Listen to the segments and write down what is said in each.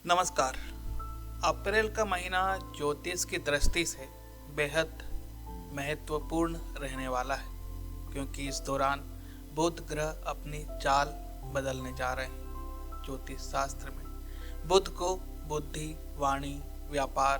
नमस्कार। अप्रैल का महीना ज्योतिष की दृष्टि से बेहद महत्वपूर्ण रहने वाला है, क्योंकि इस दौरान बुध ग्रह अपनी चाल बदलने जा रहे हैं। ज्योतिष शास्त्र में बुध को बुद्धि, वाणी, व्यापार,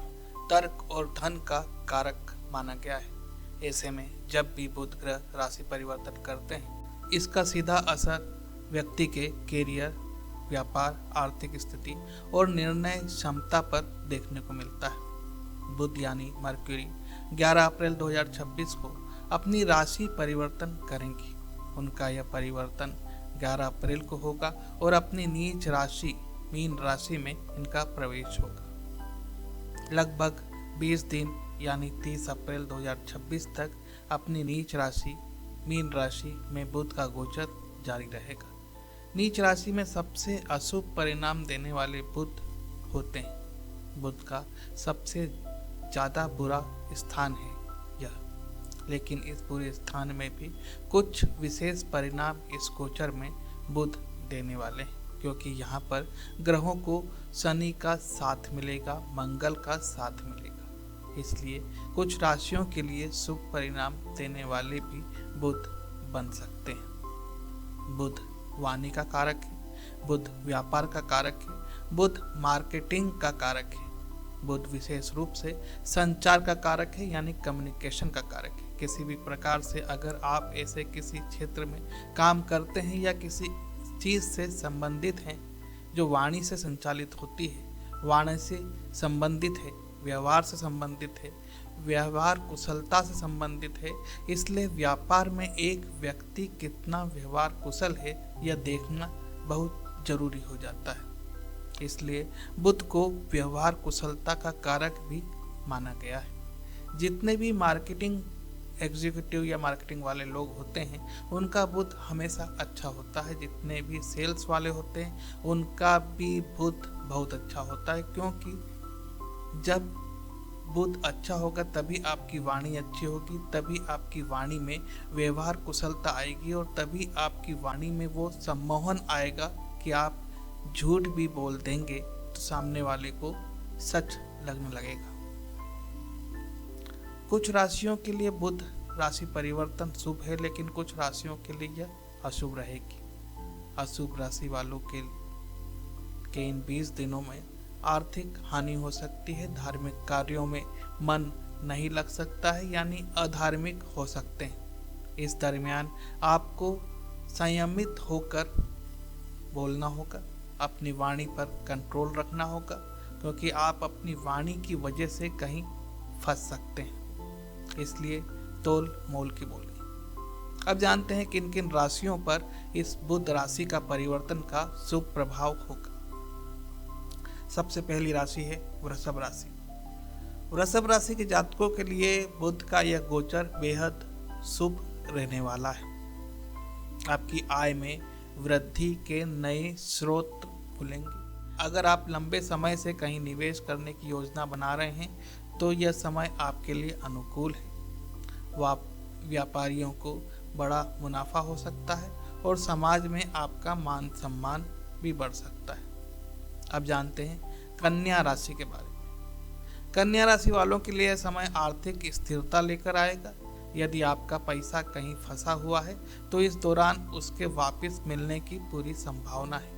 तर्क और धन का कारक माना गया है। ऐसे में जब भी बुध ग्रह राशि परिवर्तन करते हैं, इसका सीधा असर व्यक्ति के कैरियर, व्यापार, आर्थिक स्थिति और निर्णय क्षमता पर देखने को मिलता है। बुध यानी मरक्यूरी 11 अप्रैल 2026 को अपनी राशि परिवर्तन करेंगी। उनका यह परिवर्तन 11 अप्रैल को होगा और अपनी नीच राशि मीन राशि में इनका प्रवेश होगा। लगभग 20 दिन यानी 30 अप्रैल 2026 तक अपनी नीच राशि मीन राशि में बुध का गोचर जारी रहेगा। नीच राशि में सबसे अशुभ परिणाम देने वाले बुध होते हैं। बुध का सबसे ज़्यादा बुरा स्थान है यह, लेकिन इस बुरे स्थान में भी कुछ विशेष परिणाम इस गोचर में बुध देने वाले हैं, क्योंकि यहाँ पर ग्रहों को शनि का साथ मिलेगा, मंगल का साथ मिलेगा। इसलिए कुछ राशियों के लिए शुभ परिणाम देने वाले भी बुध बन सकते हैं। बुध वाणी का कारक है, बुध व्यापार का कारक है, बुध मार्केटिंग का कारक है, बुध विशेष रूप से संचार का कारक है यानी कम्युनिकेशन का कारक है। किसी भी प्रकार से अगर आप ऐसे किसी क्षेत्र में काम करते हैं या किसी चीज़ से संबंधित हैं जो वाणी से संचालित होती है, वाणी से संबंधित है, व्यवहार से संबंधित है, व्यवहार कुशलता से संबंधित है, इसलिए व्यापार में एक व्यक्ति कितना व्यवहार कुशल है यह देखना बहुत जरूरी हो जाता है। इसलिए बुध को व्यवहार कुशलता का कारक भी माना गया है। जितने भी मार्केटिंग एग्जीक्यूटिव या मार्केटिंग वाले लोग होते हैं उनका बुध हमेशा अच्छा होता है। जितने भी सेल्स वाले होते हैं उनका भी बुध बहुत अच्छा होता है, क्योंकि जब बुध अच्छा होगा तभी आपकी वाणी अच्छी होगी, तभी आपकी वाणी में व्यवहार कुशलता आएगी और तभी आपकी वाणी में वो सम्मोहन आएगा कि आप झूठ भी बोल देंगे तो सामने वाले को सच लगने लगेगा। कुछ राशियों के लिए बुध राशि परिवर्तन शुभ है, लेकिन कुछ राशियों के लिए यह अशुभ रहेगी। अशुभ राशि वालों के इन 20 दिनों में आर्थिक हानि हो सकती है, धार्मिक कार्यों में मन नहीं लग सकता है यानी अधार्मिक हो सकते हैं। इस दरमियान आपको संयमित होकर बोलना होगा, अपनी वाणी पर कंट्रोल रखना होगा, क्योंकि आप अपनी वाणी की वजह से कहीं फंस सकते हैं। इसलिए तोल मोल की बोलिए। अब जानते हैं किन किन राशियों पर इस बुध राशि का परिवर्तन का शुभ प्रभाव होगा। सबसे पहली राशि है वृषभ राशि। वृषभ राशि के जातकों के लिए बुध का यह गोचर बेहद शुभ रहने वाला है। आपकी आय में वृद्धि के नए स्रोत खुलेंगे। अगर आप लंबे समय से कहीं निवेश करने की योजना बना रहे हैं तो यह समय आपके लिए अनुकूल है। व्यापारियों को बड़ा मुनाफा हो सकता है और समाज में आपका मान सम्मान भी बढ़ सकता है। अब जानते हैं कन्या राशि के बारे में। कन्या राशि वालों के लिए यह समय आर्थिक स्थिरता लेकर आएगा। यदि आपका पैसा कहीं फंसा हुआ है तो इस दौरान उसके वापस मिलने की पूरी संभावना है।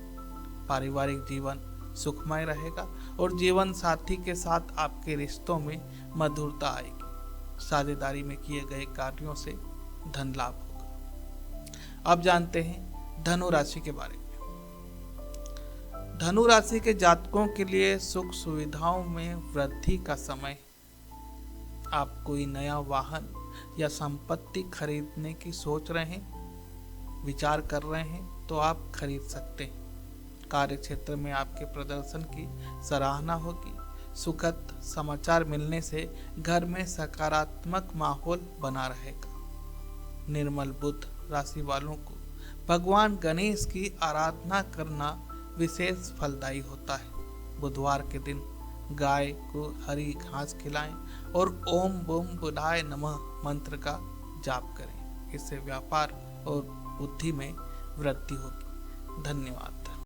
पारिवारिक जीवन सुखमय रहेगा और जीवन साथी के साथ आपके रिश्तों में मधुरता आएगी। साझेदारी में किए गए कार्यों से धन लाभ होगा। अब जानते हैं धनु राशि के बारे में। धनु राशि के जातकों के लिए सुख सुविधाओं में वृद्धि का समय। आप कोई नया वाहन या संपत्ति खरीदने की सोच रहे हैं, विचार कर रहे हैं तो आप खरीद सकते हैं। कार्य क्षेत्र में आपके प्रदर्शन की सराहना होगी। सुखद समाचार मिलने से घर में सकारात्मक माहौल बना रहेगा। निर्मल बुध राशि वालों को भगवान गणेश की आराधना करना विशेष फलदायी होता है। बुधवार के दिन गाय को हरी घास खिलाएं और ओम बम बुधाय नमः मंत्र का जाप करें। इससे व्यापार और बुद्धि में वृद्धि होगी। धन्यवाद।